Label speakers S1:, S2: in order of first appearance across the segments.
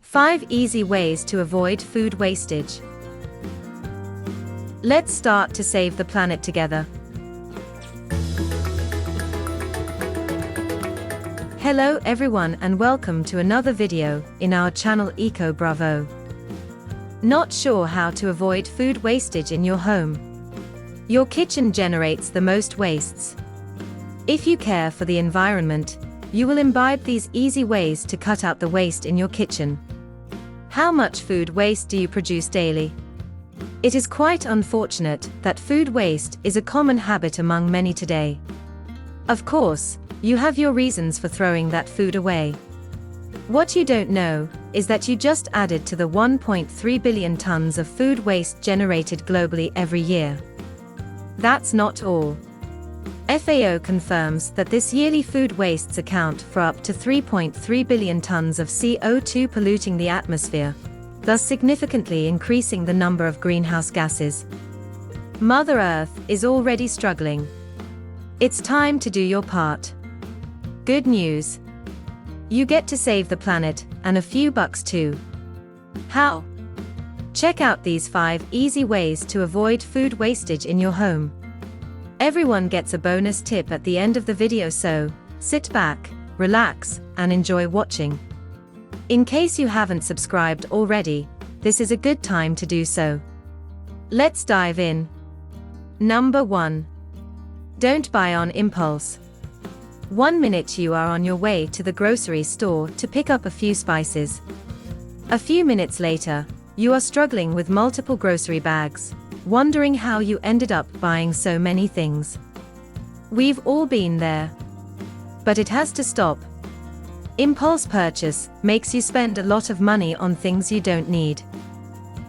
S1: 5 easy ways to avoid food wastage. Let's start to save the planet together. Hello everyone and welcome to another video in our channel EcoBravo. Not sure how to avoid food wastage in your home? Your kitchen generates the most wastes. If you care for the environment, you will imbibe these easy ways to cut out the waste in your kitchen. How much food waste do you produce daily? It is quite unfortunate that food waste is a common habit among many today. Of course, you have your reasons for throwing that food away. What you don't know is that you just added to the 1.3 billion tons of food waste generated globally every year. That's not all. FAO confirms that this yearly food wastes account for up to 3.3 billion tons of CO2 polluting the atmosphere, thus significantly increasing the number of greenhouse gases. Mother Earth is already struggling. It's time to do your part. Good news. You get to save the planet, and a few bucks too. How? Check out these 5 easy ways to avoid food wastage in your home. Everyone gets a bonus tip at the end of the video, so sit back, relax, and enjoy watching. In case you haven't subscribed already, this is a good time to do so. Let's dive in. Number 1. Don't buy on impulse. 1 minute you are on your way to the grocery store to pick up a few spices. A few minutes later, you are struggling with multiple grocery bags, wondering how you ended up buying so many things. We've all been there. But it has to stop. Impulse purchase makes you spend a lot of money on things you don't need.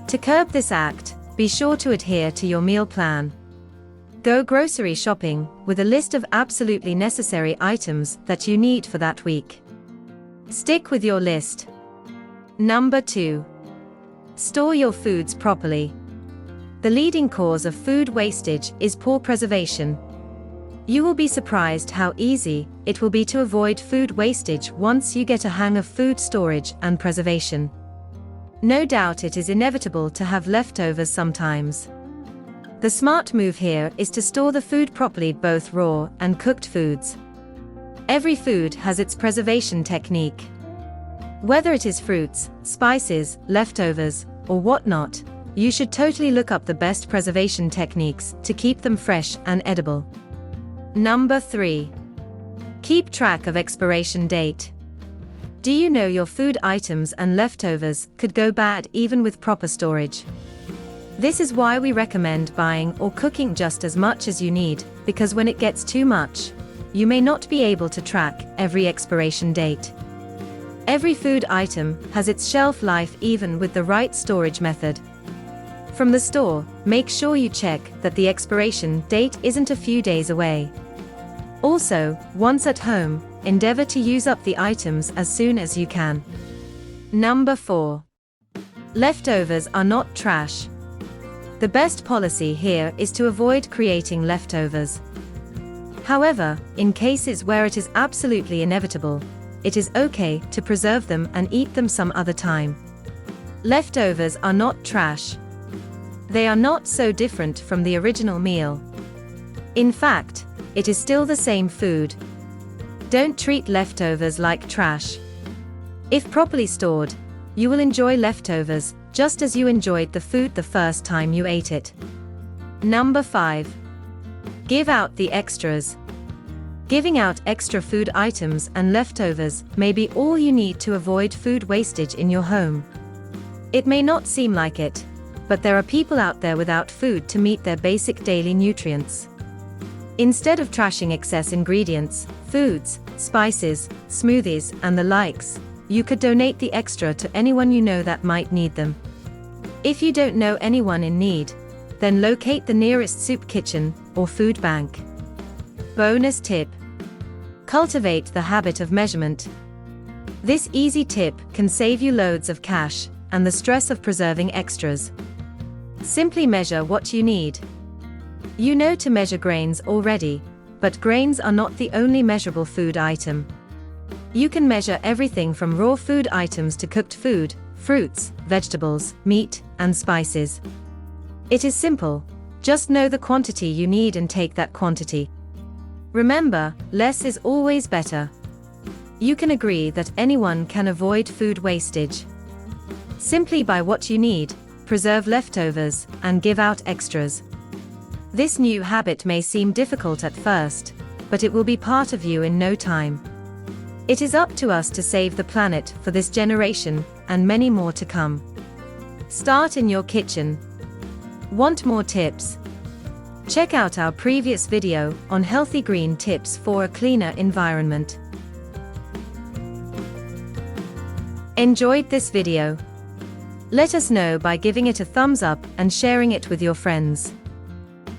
S1: To curb this act, be sure to adhere to your meal plan. Go grocery shopping with a list of absolutely necessary items that you need for that week. Stick with your list. Number 2. Store your foods properly. The leading cause of food wastage is poor preservation. You will be surprised how easy it will be to avoid food wastage once you get a hang of food storage and preservation. No doubt it is inevitable to have leftovers sometimes. The smart move here is to store the food properly, both raw and cooked foods. Every food has its preservation technique. Whether it is fruits, spices, leftovers, or whatnot, you should totally look up the best preservation techniques to keep them fresh and edible. Number 3. Keep track of expiration date. Do you know your food items and leftovers could go bad even with proper storage? This is why we recommend buying or cooking just as much as you need, because when it gets too much, you may not be able to track every expiration date. Every food item has its shelf life even with the right storage method. From the store, make sure you check that the expiration date isn't a few days away. Also, once at home, endeavor to use up the items as soon as you can. Number 4. Leftovers are not trash. The best policy here is to avoid creating leftovers. However, in cases where it is absolutely inevitable, it is okay to preserve them and eat them some other time. Leftovers are not trash. They are not so different from the original meal. In fact, it is still the same food. Don't treat leftovers like trash. If properly stored, you will enjoy leftovers just as you enjoyed the food the first time you ate it. Number 5. Give out the extras. Giving out extra food items and leftovers may be all you need to avoid food wastage in your home. It may not seem like it, but there are people out there without food to meet their basic daily nutrients. Instead of trashing excess ingredients, foods, spices, smoothies, and the likes, you could donate the extra to anyone you know that might need them. If you don't know anyone in need, then locate the nearest soup kitchen or food bank. Bonus tip. Cultivate the habit of measurement. This easy tip can save you loads of cash and the stress of preserving extras. Simply measure what you need. You know to measure grains already, but grains are not the only measurable food item. You can measure everything from raw food items to cooked food, fruits, vegetables, meat, and spices. It is simple. Just know the quantity you need and take that quantity. Remember, less is always better. You can agree that anyone can avoid food wastage. Simply buy what you need, preserve leftovers, and give out extras. This new habit may seem difficult at first, but it will be part of you in no time. It is up to us to save the planet for this generation, and many more to come. Start in your kitchen. Want more tips? Check out our previous video on healthy green tips for a cleaner environment. Enjoyed this video? Let us know by giving it a thumbs up and sharing it with your friends.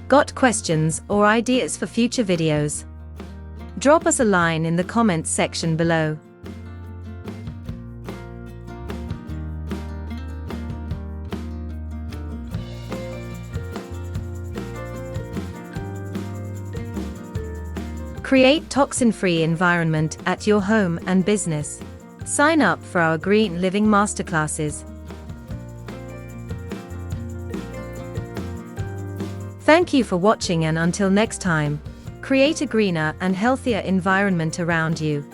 S1: Got questions or ideas for future videos? Drop us a line in the comments section below. Create toxin-free environment at your home and business. Sign up for our Green Living Masterclasses. Thank you for watching, and until next time, create a greener and healthier environment around you.